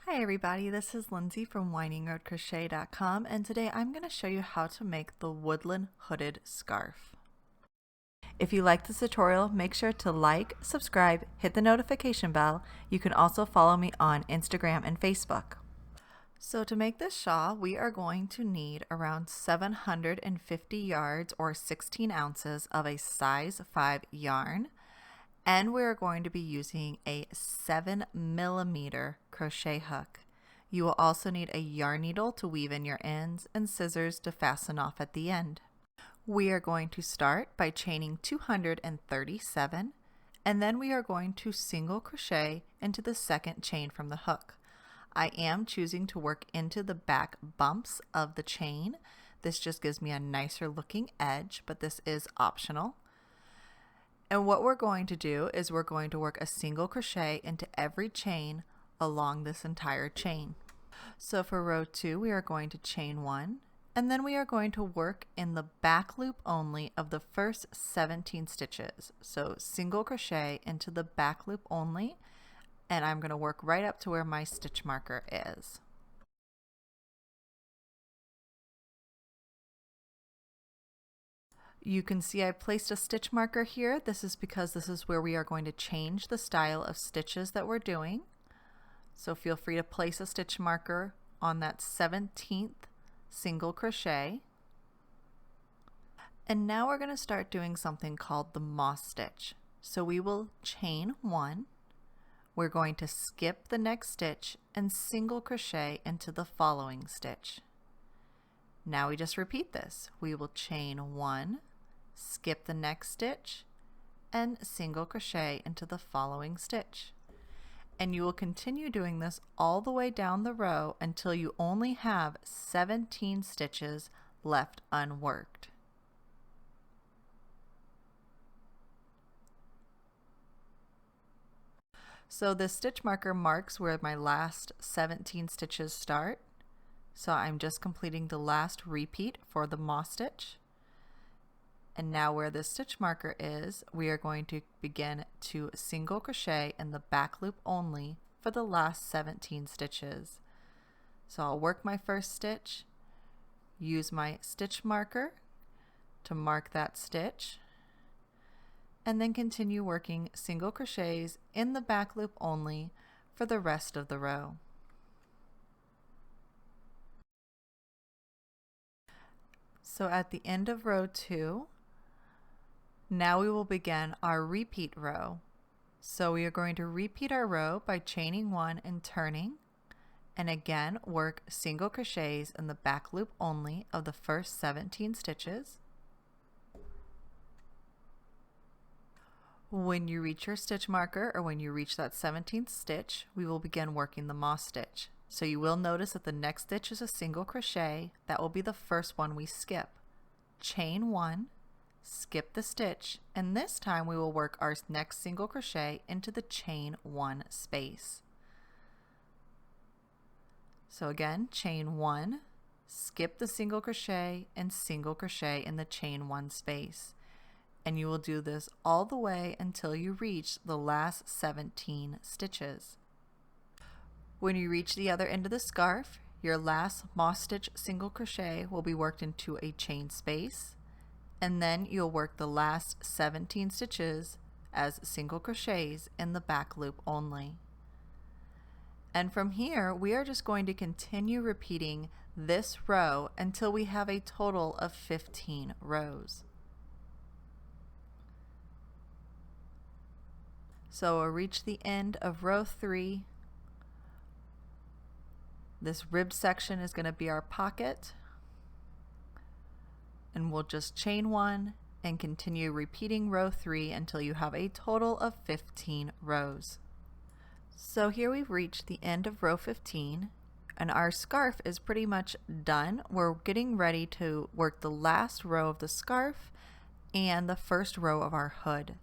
Hi everybody, this is Lindsay from WindingRoadCrochet.com, and today I'm going to show you how to make the woodland hooded scarf. If you like this tutorial, make sure to like, subscribe, hit the notification bell. You can also follow me on Instagram and Facebook. So to make this shawl, we are going to need around 750 yards or 16 ounces of a size 5 yarn. And we're going to be using a 7mm crochet hook. You will also need a yarn needle to weave in your ends and scissors to fasten off at the end. We are going to start by chaining 237, and then we are going to single crochet into the second chain from the hook. I am choosing to work into the back bumps of the chain. This just gives me a nicer looking edge, but this is optional. And what we're going to do is we're going to work a single crochet into every chain along this entire chain. So for row 2, we are going to chain 1, and then we are going to work in the back loop only of the first 17 stitches. So single crochet into the back loop only, and I'm going to work right up to where my stitch marker is. You can see I placed a stitch marker here. This is because this is where we are going to change the style of stitches that we're doing. So feel free to place a stitch marker on that 17th single crochet. And now we're going to start doing something called the moss stitch. So we will chain 1. We're going to skip the next stitch and single crochet into the following stitch. Now we just repeat this. We will chain 1, skip the next stitch, and single crochet into the following stitch. And you will continue doing this all the way down the row until you only have 17 stitches left unworked. So this stitch marker marks where my last 17 stitches start. So I'm just completing the last repeat for the moss stitch. And now where this stitch marker is, we are going to begin to single crochet in the back loop only for the last 17 stitches. So I'll work my first stitch, use my stitch marker to mark that stitch, and then continue working single crochets in the back loop only for the rest of the row. So at the end of row 2, now we will begin our repeat row. So we are going to repeat our row by chaining 1 and turning, and again work single crochets in the back loop only of the first 17 stitches. When you reach your stitch marker, or when you reach that 17th stitch, we will begin working the moss stitch. So you will notice that the next stitch is a single crochet. That will be the first one we skip. Chain 1, skip the stitch, and this time we will work our next single crochet into the chain 1 space. So again, chain 1, skip the single crochet, and single crochet in the chain 1 space. And you will do this all the way until you reach the last 17 stitches. When you reach the other end of the scarf, your last moss stitch single crochet will be worked into a chain space, and then you'll work the last 17 stitches as single crochets in the back loop only. And from here, we are just going to continue repeating this row until we have a total of 15 rows. So we'll reach the end of row 3. This ribbed section is going to be our pocket, and we'll just chain 1 and continue repeating row 3 until you have a total of 15 rows. So here we've reached the end of row 15, and our scarf is pretty much done. We're getting ready to work the last row of the scarf and the first row of our hood.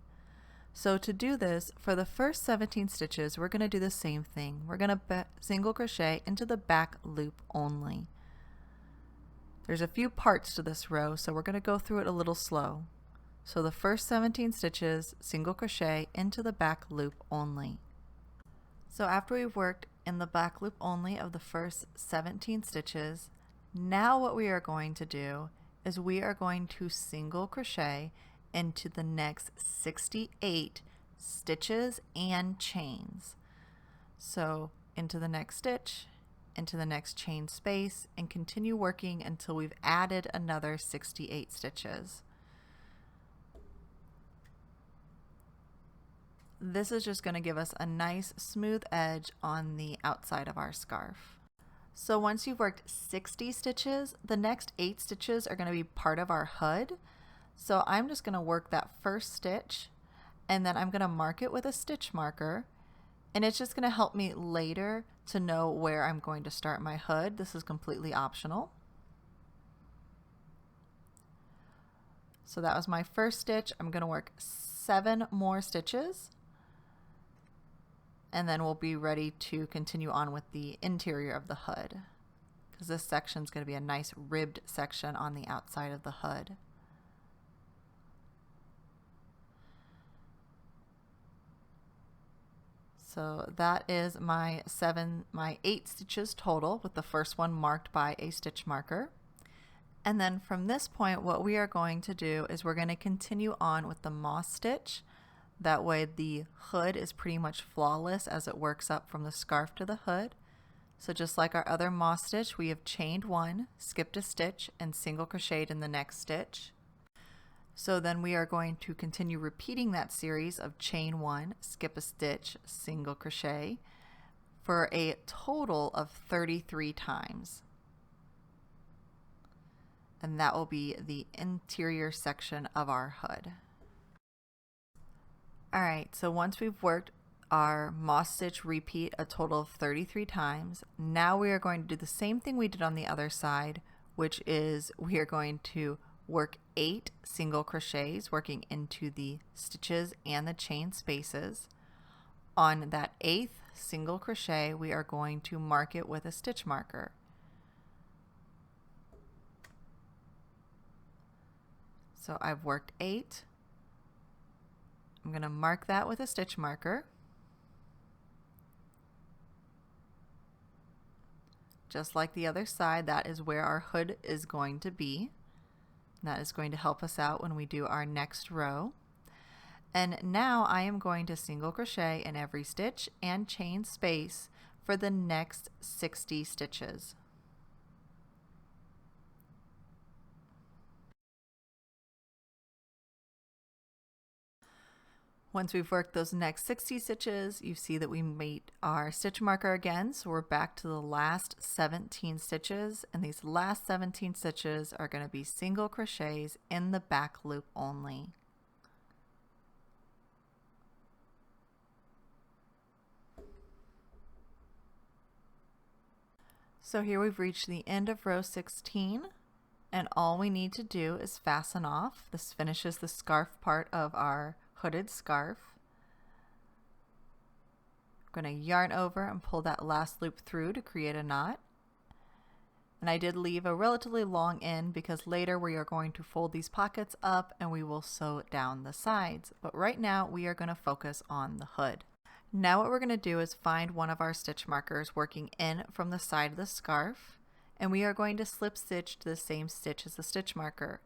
So to do this, for the first 17 stitches, we're going to do the same thing. We're going to single crochet into the back loop only. There's a few parts to this row, so we're going to go through it a little slow. So the first 17 stitches, single crochet into the back loop only. So after we've worked in the back loop only of the first 17 stitches. Now what we are going to do is we are going to single crochet into the next 68 stitches and chains. So into the next stitch, into the next chain space, and continue working until we've added another 68 stitches. This is just going to give us a nice smooth edge on the outside of our scarf. So once you've worked 60 stitches, the next 8 stitches are going to be part of our hood. So I'm just going to work that first stitch, and then I'm going to mark it with a stitch marker, and it's just going to help me later to know where I'm going to start my hood. This is completely optional. So that was my first stitch. I'm going to work 7 more stitches, and then we'll be ready to continue on with the interior of the hood, because this section is going to be a nice ribbed section on the outside of the hood. So that is my 8 stitches total, with the first one marked by a stitch marker. And then from this point, what we are going to do is we're going to continue on with the moss stitch. That way the hood is pretty much flawless as it works up from the scarf to the hood. So just like our other moss stitch, we have chained 1, skipped a stitch, and single crocheted in the next stitch. So then we are going to continue repeating that series of chain 1, skip a stitch, single crochet for a total of 33 times. And that will be the interior section of our hood. Alright, so once we've worked our moss stitch repeat a total of 33 times, now we are going to do the same thing we did on the other side, which is we are going to work 8 single crochets working into the stitches and the chain spaces. On that 8th single crochet, we are going to mark it with a stitch marker. So I've worked 8. I'm going to mark that with a stitch marker. Just like the other side, that is where our hood is going to be. That is going to help us out when we do our next row. And now I am going to single crochet in every stitch and chain space for the next 60 stitches. Once we've worked those next 60 stitches, you see that we made our stitch marker again, so we're back to the last 17 stitches, and these last 17 stitches are going to be single crochets in the back loop only. So here we've reached the end of row 16, and all we need to do is fasten off. This finishes the scarf part of our hooded scarf. I'm going to yarn over and pull that last loop through to create a knot. And I did leave a relatively long end because later we are going to fold these pockets up and we will sew down the sides. But right now we are going to focus on the hood. Now what we're going to do is find one of our stitch markers working in from the side of the scarf, and we are going to slip stitch to the same stitch as the stitch marker.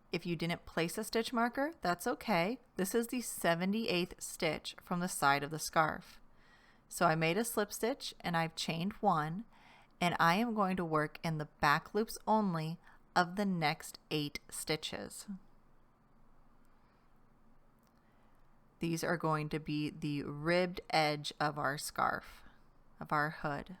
If you didn't place a stitch marker, that's okay. This is the 78th stitch from the side of the scarf. So I made a slip stitch and I've chained 1, and I am going to work in the back loops only of the next 8 stitches. These are going to be the ribbed edge of our scarf, of our hood.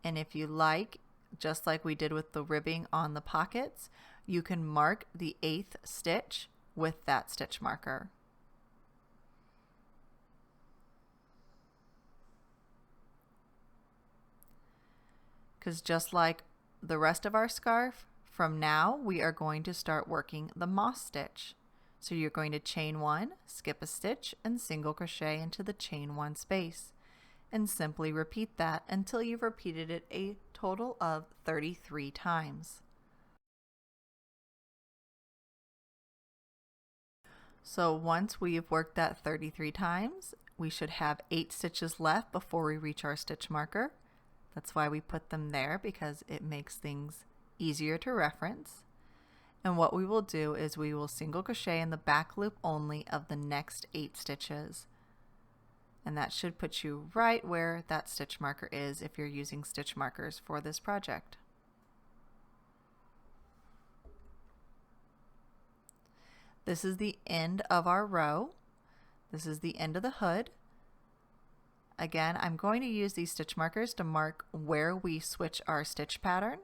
And if you like, just like we did with the ribbing on the pockets, you can mark the 8th stitch with that stitch marker. Because just like the rest of our scarf, from now we are going to start working the moss stitch. So you're going to chain 1, skip a stitch, and single crochet into the chain 1 space. And simply repeat that until you've repeated it a total of 33 times. So once we've worked that 33 times, we should have 8 stitches left before we reach our stitch marker. That's why we put them there, because it makes things easier to reference. And what we will do is we will single crochet in the back loop only of the next 8 stitches. And that should put you right where that stitch marker is if you're using stitch markers for this project. This is the end of our row. This is the end of the hood. Again, I'm going to use these stitch markers to mark where we switch our stitch pattern.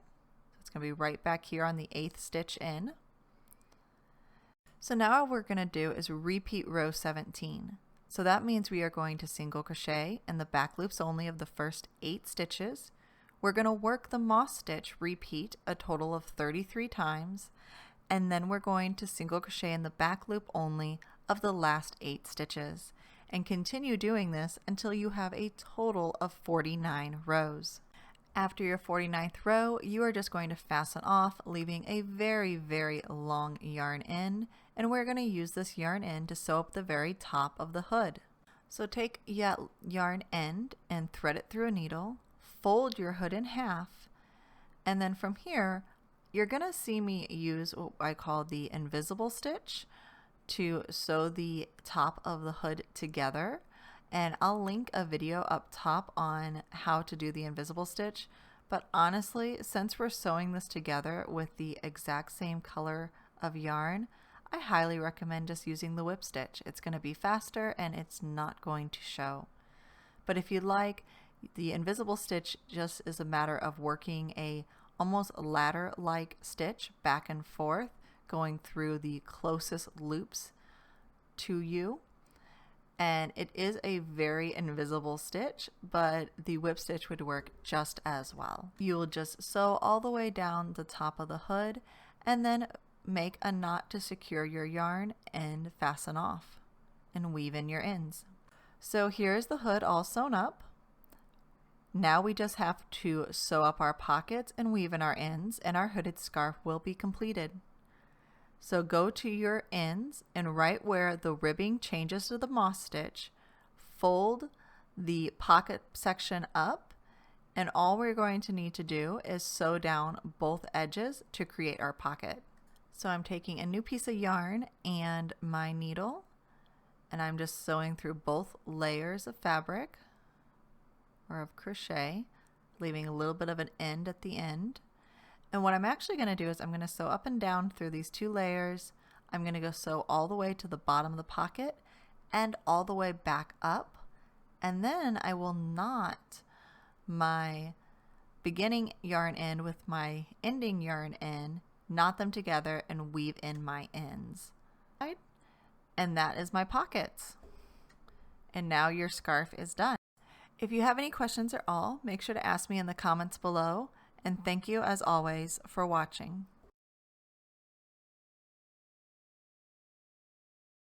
It's going to be right back here on the 8th stitch in. So now what we're going to do is repeat row 17. So that means we are going to single crochet in the back loops only of the first 8 stitches. We're going to work the moss stitch repeat a total of 33 times, and then we're going to single crochet in the back loop only of the last 8 stitches, and continue doing this until you have a total of 49 rows. After your 49th row, you are just going to fasten off, leaving a very, very long yarn end, and we're going to use this yarn end to sew up the very top of the hood. So take yarn end and thread it through a needle, fold your hood in half, and then from here, you're going to see me use what I call the invisible stitch to sew the top of the hood together. And I'll link a video up top on how to do the invisible stitch, but honestly, since we're sewing this together with the exact same color of yarn, I highly recommend just using the whip stitch. It's going to be faster and it's not going to show. But if you'd like, the invisible stitch just is a matter of working a almost ladder-like stitch back and forth, going through the closest loops to you. And it is a very invisible stitch, but the whip stitch would work just as well. You will just sew all the way down the top of the hood and then make a knot to secure your yarn and fasten off and weave in your ends. So here's the hood all sewn up. Now we just have to sew up our pockets and weave in our ends, and our hooded scarf will be completed. So go to your ends, and right where the ribbing changes to the moss stitch, fold the pocket section up, and all we're going to need to do is sew down both edges to create our pocket. So I'm taking a new piece of yarn and my needle, and I'm just sewing through both layers of fabric or of crochet, leaving a little bit of an end at the end. And what I'm actually going to do is I'm going to sew up and down through these 2 layers. I'm going to go sew all the way to the bottom of the pocket and all the way back up. And then I will knot my beginning yarn end with my ending yarn end, knot them together, and weave in my ends. And that is my pockets. And now your scarf is done. If you have any questions at all, make sure to ask me in the comments below. And thank you, as always, for watching.